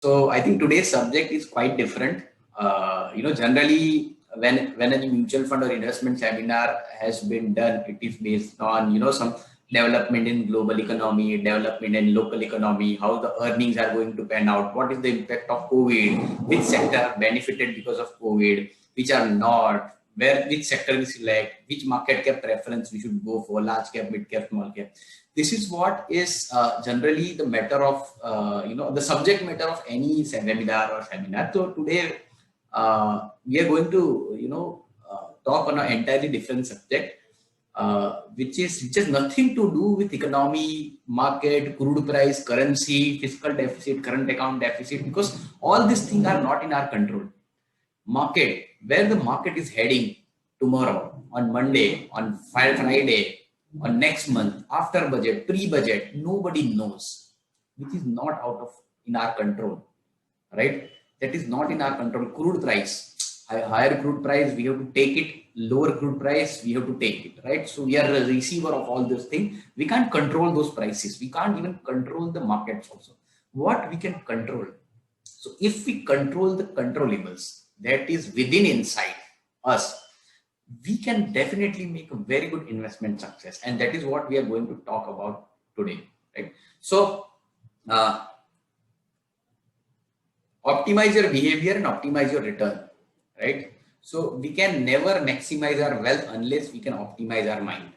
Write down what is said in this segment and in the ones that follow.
So I think today's subject is quite different. Generally when a mutual fund or investment seminar has been done, it is based on some development in global economy, development in local economy, how the earnings are going to pan out, what is the impact of COVID, which sector are benefited because of COVID, which are not, where which sector we select, which market cap preference we should go for, large cap, mid cap, small cap. This is what is generally the matter of the subject matter of any webinar or seminar. So today we are going to talk on an entirely different subject, which has nothing to do with economy, market, crude price, currency, fiscal deficit, current account deficit, because all these things are not in our control. Market, where the market is heading tomorrow, on Monday, on Friday, on next month, after budget, pre-budget, nobody knows, which is not out of in our control, right? That is not in our control. Crude price, higher crude price, we have to take it. Lower crude price, we have to take it, right? So we are a receiver of all those things. We can't control those prices. We can't even control the markets also. What we can control? So if we control the controllables that is within inside us, we can definitely make a very good investment success, and that is what we are going to talk about today, right? So optimize your behavior and optimize your return, right? So we can never maximize our wealth unless we can optimize our mind.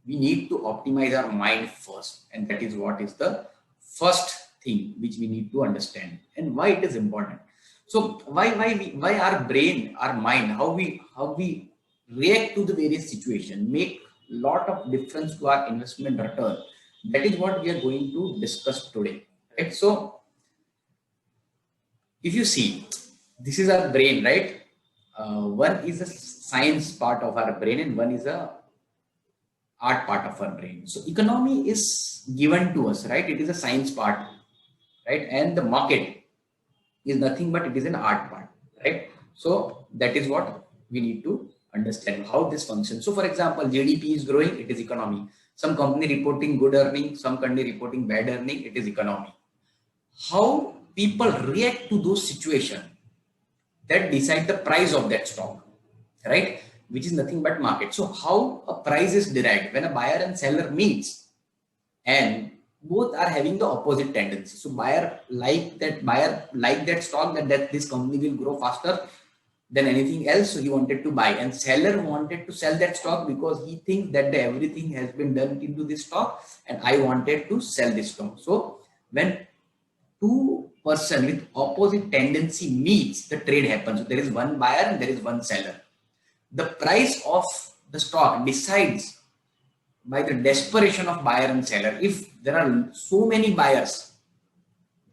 We need to optimize our mind first, and that is what is the first thing which we need to understand, and why it is important. So why our brain, our mind, how we react to the various situations make lot of difference to our investment return. That is what we are going to discuss today, right? So if you see, this is our brain, right? One is a science part of our brain and one is a art part of our brain. So economy is given to us, right? It is a science part, right? And the market is nothing but it is an art part, right? So that is what we need to understand, how this functions. So for example, GDP is growing, it is economy. Some company reporting good earning, some company reporting bad earning, it is economy. How people react to those situations, that decide the price of that stock, right? Which is nothing but market. So how a price is derived when a buyer and seller meets, and both are having the opposite tendency. So buyer like that stock, that this company will grow faster than anything else, so he wanted to buy, and seller wanted to sell that stock because he thinks that everything has been done into this stock and I wanted to sell this stock. So when two person with opposite tendency meets, the trade happens. So there is one buyer and there is one seller. The price of the stock decides by the desperation of buyer and seller. If there are so many buyers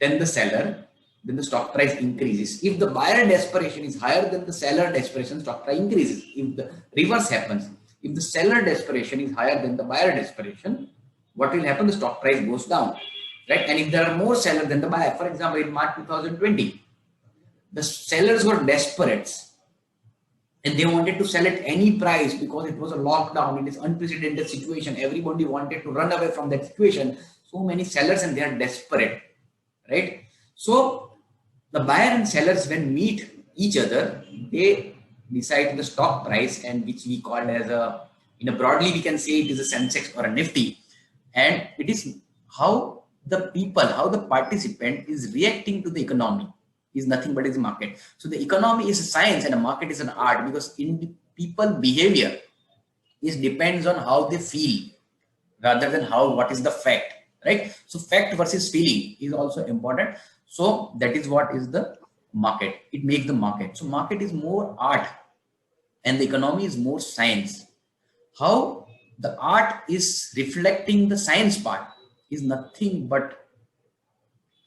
than the seller, then the stock price increases. If the buyer desperation is higher than the seller desperation, stock price increases. If the reverse happens, if the seller desperation is higher than the buyer desperation, what will happen? The stock price goes down, right? And if there are more sellers than the buyer, for example, in March 2020, the sellers were desperate and they wanted to sell at any price because it was a lockdown, it is unprecedented situation, everybody wanted to run away from that situation. So many sellers and they are desperate, right? So the buyer and sellers, when meet each other, they decide the stock price, and which we call as a, broadly we can say it is a Sensex or a Nifty, and it is how the people, how the participant is reacting to the economy is nothing but is market. So the economy is a science and a market is an art, because in people behavior is depends on how they feel rather than what is the fact, right? So fact versus feeling is also important. So that is what is the market. It makes the market. So market is more art and the economy is more science. How the art is reflecting the science part is nothing but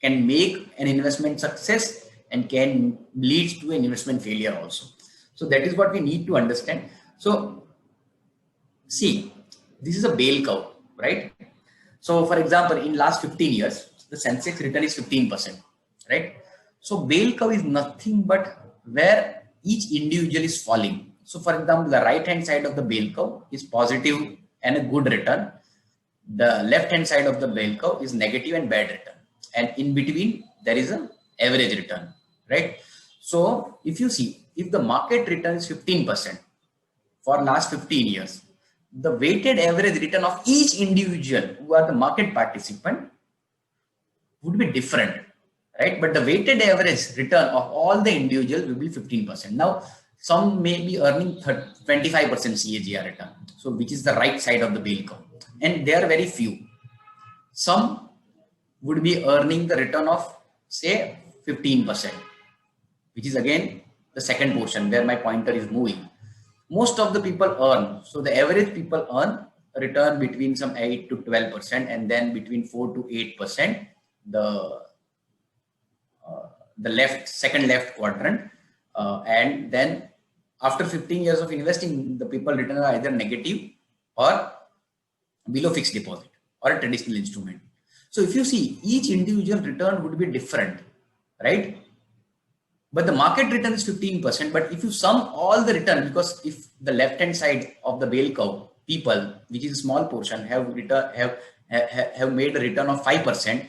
can make an investment success and can lead to an investment failure also. So that is what we need to understand. So see, this is a bell curve, right? So for example, in last 15 years, the Sensex return is 15%, right? So bell curve is nothing but where each individual is falling. So for example, the right hand side of the bell curve is positive and a good return. The left hand side of the bell curve is negative and bad return. And in between, there is a average return, right? So if you see, if the market return is 15% for last 15 years, the weighted average return of each individual who are the market participant would be different, right? But the weighted average return of all the individuals will be 15%. Now, some may be earning 25% CAGR return, so which is the right side of the bell curve, and they are very few. Some would be earning the return of say 15%, which is again the second portion where my pointer is moving. Most of the people earn, so the average people earn a return between some 8 to 12%, and then between 4 to 8% the second left quadrant, and then after 15 years of investing, the people return are either negative or below fixed deposit or a traditional instrument. So if you see, each individual return would be different, right? But the market return is 15%. But if you sum all the return, because if the left hand side of the bell curve, people, which is a small portion, have made a return of 5%,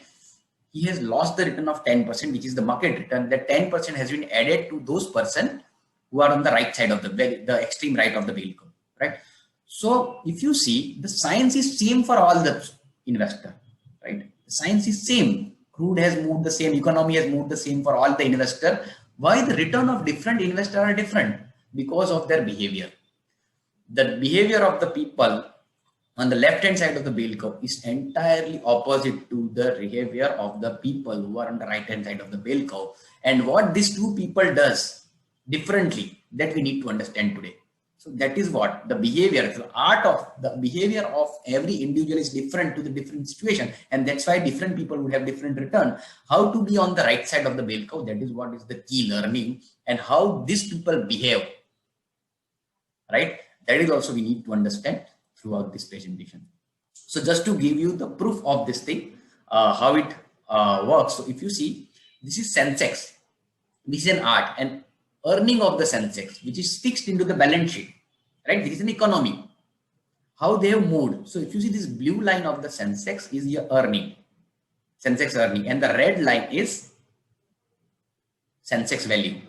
he has lost the return of 10%, which is the market return. That 10% has been added to those person who are on the right side of the extreme right of the bell curve, right? So if you see, the science is same for all the investor, right? The science is same. Crude has moved the same, economy has moved the same for all the investor. Why the return of different investors are different? Because of their behavior. The behavior of the people on the left hand side of the bell curve is entirely opposite to the behavior of the people who are on the right hand side of the bell curve. And what these two people does differently, that we need to understand today. So that is what the behavior, the art of the behavior of every individual is different to the different situation. And that's why different people would have different return. How to be on the right side of the bell curve, that is what is the key learning, and how these people behave, right? That is also we need to understand throughout this presentation. So just to give you the proof of this thing, how it works. So if you see, this is Sensex. This is an art, and earning of the Sensex, which is fixed into the balance sheet, right? This is an economy. How they have moved. So if you see, this blue line of the Sensex is your earning, Sensex earning, and the red line is Sensex value.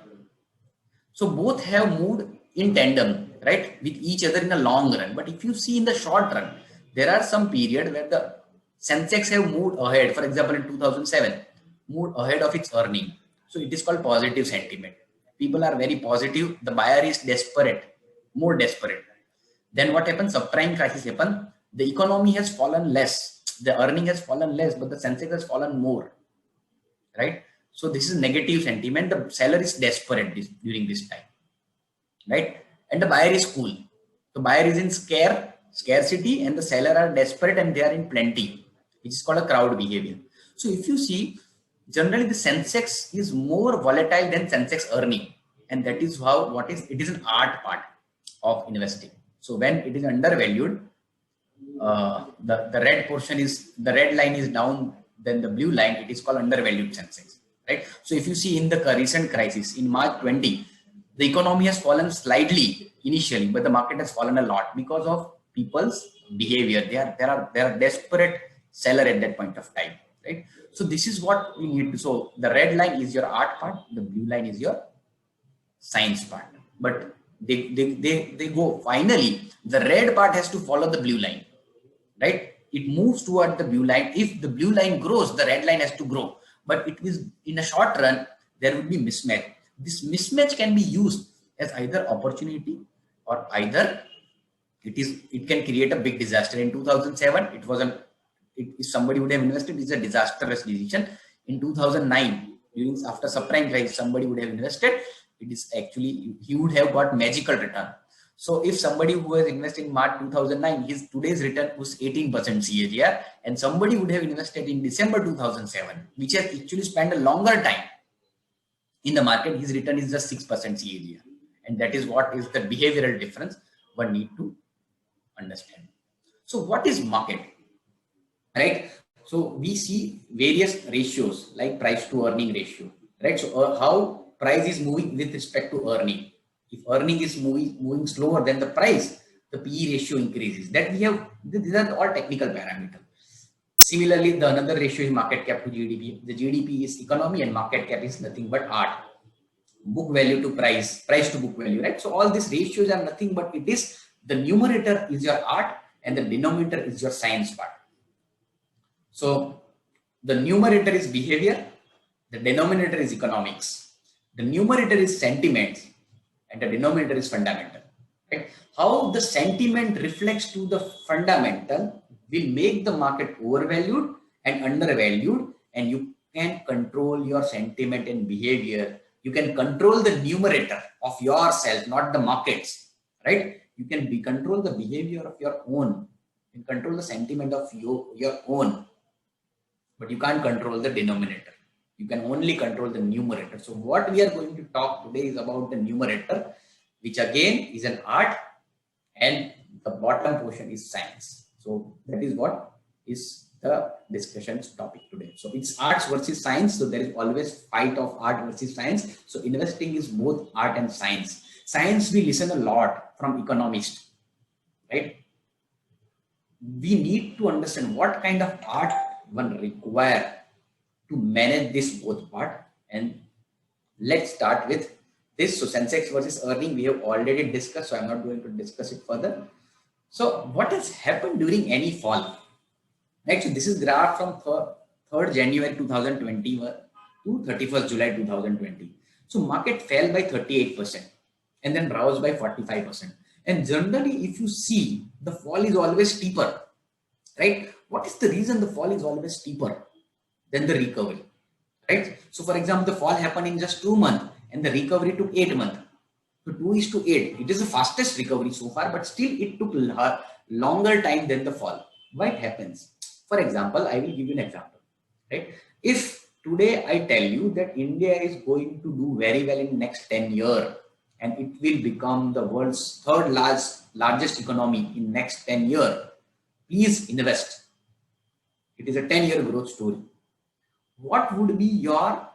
So both have moved in tandem, right, with each other in a long run. But if you see in the short run, there are some period where the Sensex have moved ahead. For example, in 2007, moved ahead of its earning. So it is called positive sentiment. People are very positive. The buyer is desperate, more desperate. Then what happens? Subprime crisis happened. The economy has fallen less. The earning has fallen less, but the Sensex has fallen more, right? So this is negative sentiment. The seller is desperate during this time, right? And the buyer is cool. The buyer is in scarcity, and the seller are desperate and they are in plenty, which is called a crowd behavior. So if you see, generally the Sensex is more volatile than Sensex earning, and that is how it is an art part of investing. So when it is undervalued, the red portion is, the red line is down, then the blue line, it is called undervalued Sensex, right? So if you see in the recent crisis in March 20, the economy has fallen slightly initially, but the market has fallen a lot because of people's behavior. They are desperate seller at that point of time, right? So this is what we need to. So the red line is your art part, the blue line is your science part. But they go, finally the red part has to follow the blue line, right? It moves toward the blue line. If the blue line grows, the red line has to grow. But it is in a short run, there will be mismatch. This mismatch can be used as either opportunity or either it can create a big disaster. In 2007, it was if somebody would have invested, it's a disastrous decision. In 2009, after subprime crisis, somebody would have invested. It is actually, he would have got magical return. So if somebody who has invested in March 2009, his today's return was 18% CAGR, and somebody would have invested in December 2007, which has actually spent a longer time in the market, his return is just 6% CAGR. And that is what is the behavioral difference one need to understand. So what is market, right? So we see various ratios like price to earning ratio, right? So how price is moving with respect to earning. If earning is moving slower than the price, the PE ratio increases. That we have, these are all technical parameters. Similarly, the another ratio is market cap to GDP. The GDP is economy and market cap is nothing but art. Book value to price, price to book value, right? So all these ratios are nothing but it is the numerator is your art and the denominator is your science part. So the numerator is behavior, the denominator is economics, the numerator is sentiments, and the denominator is fundamental. Right? How the sentiment reflects to the fundamental will make the market overvalued and undervalued, and you can control your sentiment and behavior. You can control the numerator of yourself, not the markets, right? You can control the behavior of your own, you can control the sentiment of your own, but you can't control the denominator. You can only control the numerator. So what we are going to talk today is about the numerator, which again is an art, and the bottom portion is science. So that is what is the discussion's topic today. So it's arts versus science. So there is always fight of art versus science. So investing is both art and science. Science, we listen a lot from economists, right? We need to understand what kind of art one require to manage this both part. And let's start with this. So Sensex versus earning, we have already discussed, so I'm not going to discuss it further. So what has happened during any fall? Right, so this is graph from 3rd January 2020 to 31st July 2020. So market fell by 38% and then rose by 45%. And generally, if you see, the fall is always steeper, right? What is the reason the fall is always steeper than the recovery, right? So for example, the fall happened in just 2 months and the recovery took 8 months. So 2:8. It is the fastest recovery so far, but still it took longer time than the fall. Why it happens? For example, I will give you an example, right? If today I tell you that India is going to do very well in next 10 years and it will become the world's third largest economy in next 10 years, please invest. It is a 10-year growth story. What would be your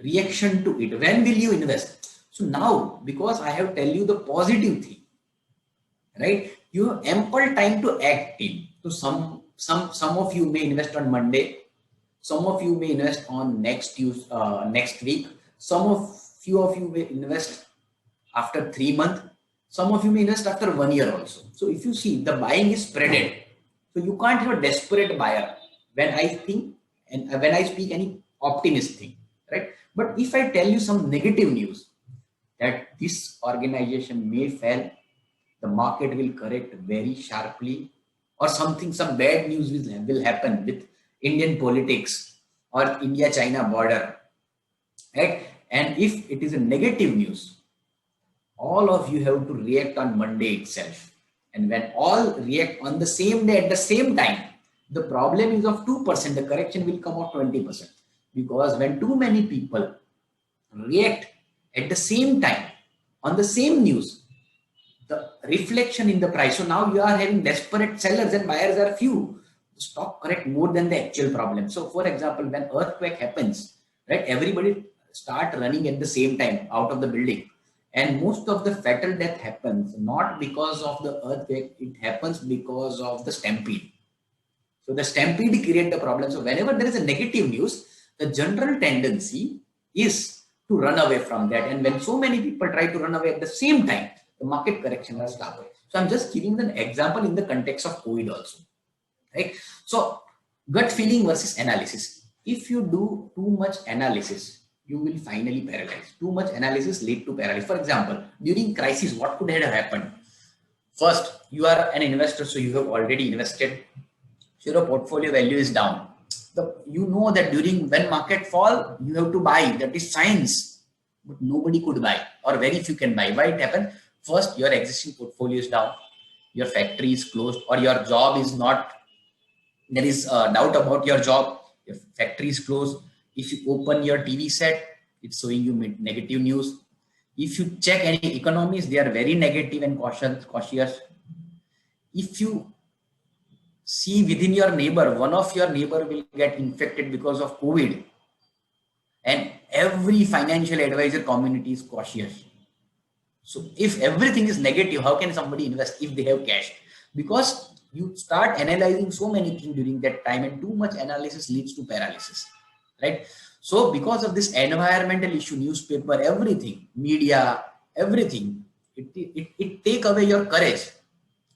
reaction to it? When will you invest? So now, because I have tell you the positive thing, right? You have ample time to act in. So some of you may invest on Monday. Some of you may invest on next week. Few of you may invest after 3 months. Some of you may invest after 1 year also. So if you see, the buying is spreaded. So you can't have a desperate buyer when I think and when I speak any optimist thing, right? But if I tell you some negative news that this organization may fail, the market will correct very sharply, or some bad news will happen with Indian politics or India-China border, right? And if it is a negative news, all of you have to react on Monday itself. And when all react on the same day at the same time, the problem is of 2%, the correction will come out 20%. Because when too many people react at the same time on the same news, the reflection in the price. So now you are having desperate sellers and buyers are few. The stock correct more than the actual problem. So for example, when earthquake happens, right, everybody start running at the same time out of the building. And most of the fatal death happens not because of the earthquake, it happens because of the stampede. So the stampede create the problem. So whenever there is a negative news, the general tendency is to run away from that. And when so many people try to run away at the same time, the market correction has started. So I'm just giving an example in the context of COVID also, right? So gut feeling versus analysis. If you do too much analysis, you will finally paralyze. Too much analysis lead to paralysis. For example, during crisis, what could have happened? First, you are an investor, so you have already invested. So your portfolio value is down. You know that when market fall, you have to buy. That is science. But nobody could buy, or very few can buy. Why it happened? First, your existing portfolio is down. Your factory is closed, or your job is not. There is a doubt about your job. Your factory is closed. If you open your TV set, it's showing you negative news. If you check any economies, they are very negative and cautious. If you see within your neighbor, one of your neighbor will get infected because of COVID, and every financial advisor community is cautious. So if everything is negative, how can somebody invest if they have cash? Because you start analyzing so many things during that time, and too much analysis leads to paralysis, right? So because of this environmental issue, newspaper, everything, media, everything, it take away your courage,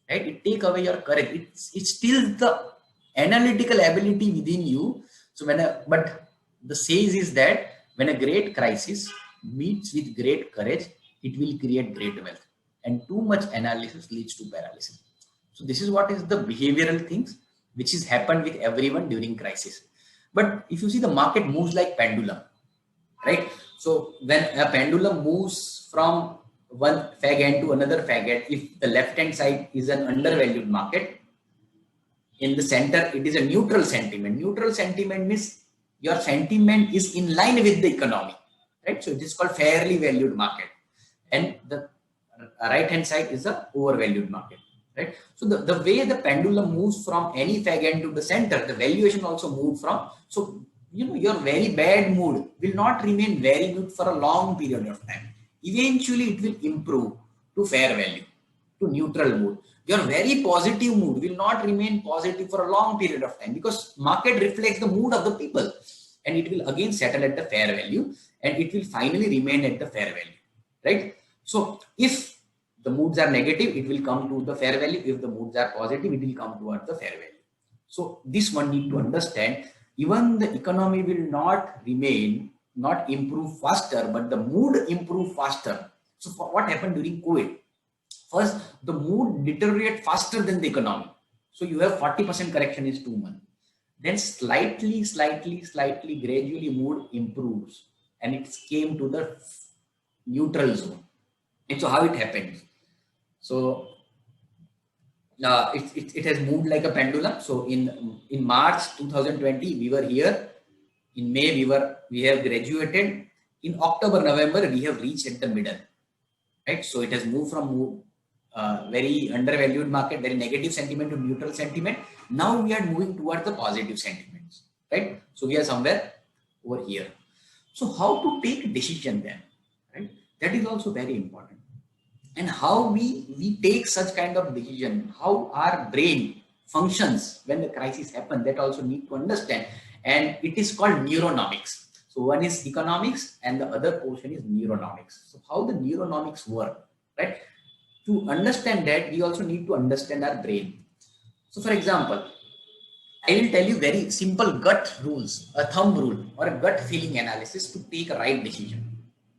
right? It take away your courage. It steals the analytical ability within you. So but the says is that when a great crisis meets with great courage, it will create great wealth. And too much analysis leads to paralysis. So this is what is the behavioral things which is happened with everyone during crisis. But if you see, the market moves like pendulum, right? So when a pendulum moves from one fag end to another fag end, if the left hand side is an undervalued market, in the center it is a neutral sentiment. Neutral sentiment means your sentiment is in line with the economy, right? So it is called fairly valued market, and the right hand side is a overvalued market, right? So the way the pendulum moves from any fag end to the center, the valuation also moves from. So your very bad mood will not remain very good for a long period of time. Eventually it will improve to fair value, to neutral mood. Your very positive mood will not remain positive for a long period of time, because market reflects the mood of the people, and it will again settle at the fair value, and it will finally remain at the fair value, right? So if the moods are negative, it will come to the fair value. If the moods are positive, it will come towards the fair value. So this one need to understand. Even the economy will not improve faster, but the mood improve faster. So what happened during COVID? First, the mood deteriorate faster than the economy. So you have 40% correction is 2 months. Then slightly, gradually mood improves, and it came to the neutral zone. And so how it happens? So it has moved like a pendulum. So in March 2020 we were here. In May we have graduated. In October, November we have reached at the middle, right? So it has moved from very undervalued market, very negative sentiment to neutral sentiment. Now we are moving towards the positive sentiments, right? So we are somewhere over here. So how to take decision then, right? That is also very important. And how we take such kind of decision, how our brain functions when the crisis happens, that also need to understand. And it is called neuronomics. So one is economics and the other portion is neuronomics. So how the neuronomics work, right? To understand that, we also need to understand our brain. So for example, I will tell you very simple gut rules, a thumb rule or a gut feeling analysis to take a right decision,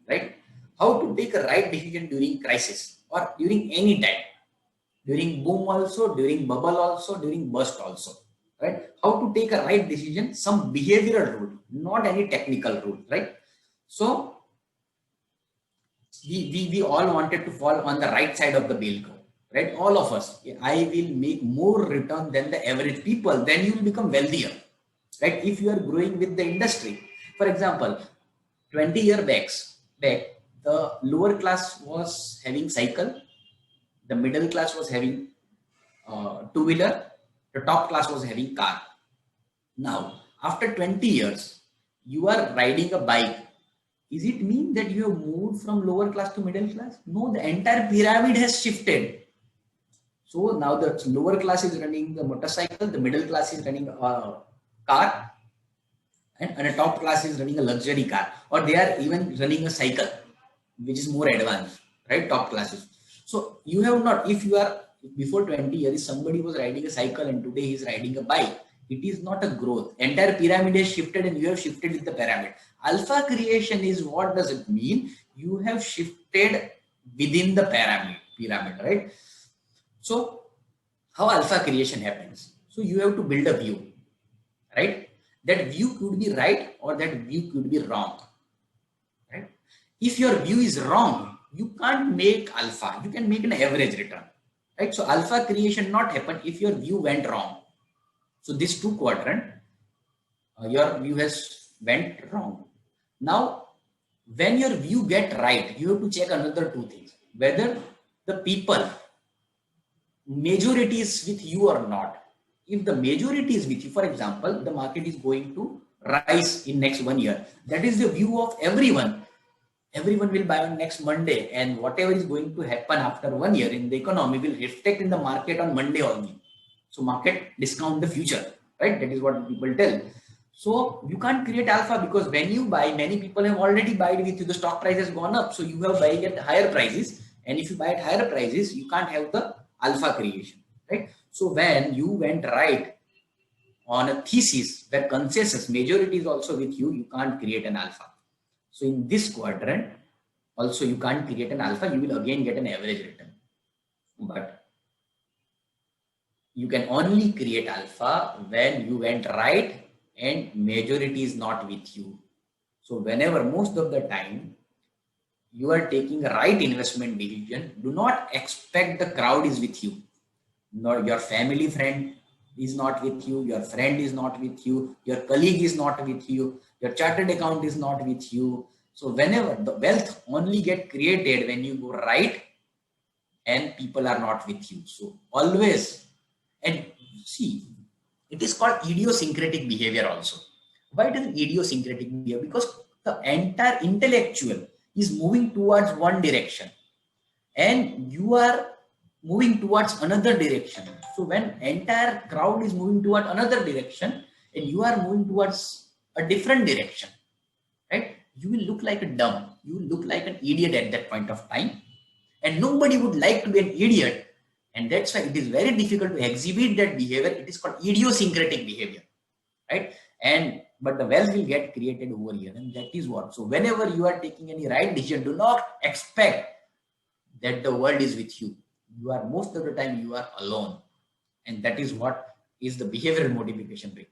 right? How to take a right decision during crisis or during any time, during boom also, during bubble also, during burst also, right? How to take a right decision, some behavioral rule, not any technical rule, right? So we all wanted to fall on the right side of the bell curve, right? All of us. I will make more return than the average people, then you will become wealthier, right? If you are growing with the industry. For example, 20 years back, the lower class was having cycle, the middle class was having two-wheeler, the top class was having car. Now, after 20 years, you are riding a bike. Is it mean that you have moved from lower class to middle class? No, the entire pyramid has shifted. So now the lower class is running the motorcycle, the middle class is running a car, and the top class is running a luxury car, or they are even running a cycle, which is more advanced, right? Top classes. So you have not, if you are before 20 years, somebody was riding a cycle and today he is riding a bike. It is not a growth. Entire pyramid has shifted and you have shifted with the pyramid. Alpha creation is, what does it mean? You have shifted within the pyramid, right? So how alpha creation happens? So you have to build a view, right? That view could be right or that view could be wrong, right? If your view is wrong, you can't make alpha. You can make an average return, right? So alpha creation not happen if your view went wrong. So this 2 quadrant, your view has went wrong. Now, when your view get right, you have to check another 2 things. Whether the people, majority is with you or not. If the majority is with you, for example, the market is going to rise in next 1 year. That is the view of everyone. Everyone will buy on next Monday, and whatever is going to happen after 1 year in the economy will reflect in the market on Monday only. So market discount the future, right? That is what people tell. So you can't create alpha, because when you buy, many people have already bought with you. The stock price has gone up, so you have buying at higher prices. And if you buy at higher prices, you can't have the alpha creation, right? So when you went right on a thesis where consensus majority is also with you, you can't create an alpha. So in this quadrant, also you can't create an alpha. You will again get an average return, but you can only create alpha when you went right and majority is not with you. So whenever, most of the time, you are taking a right investment decision, do not expect the crowd is with you. Nor your family friend is not with you, your friend is not with you, your colleague is not with you, your chartered account is not with you. So whenever, the wealth only get created when you go right and people are not with you. So always, and see, it is called idiosyncratic behavior also. Why it is idiosyncratic behavior? Because the entire intellectual is moving towards one direction and you are moving towards another direction. So when entire crowd is moving towards another direction and you are moving towards a different direction, right? You will look like a dumb, you will look like an idiot at that point of time, and nobody would like to be an idiot. And that's why it is very difficult to exhibit that behavior. It is called idiosyncratic behavior, right? And but the wealth will get created over here, and that is what. So whenever you are taking any right decision, do not expect that the world is with you. You are, most of the time you are alone, and that is what is the behavioral modification rate.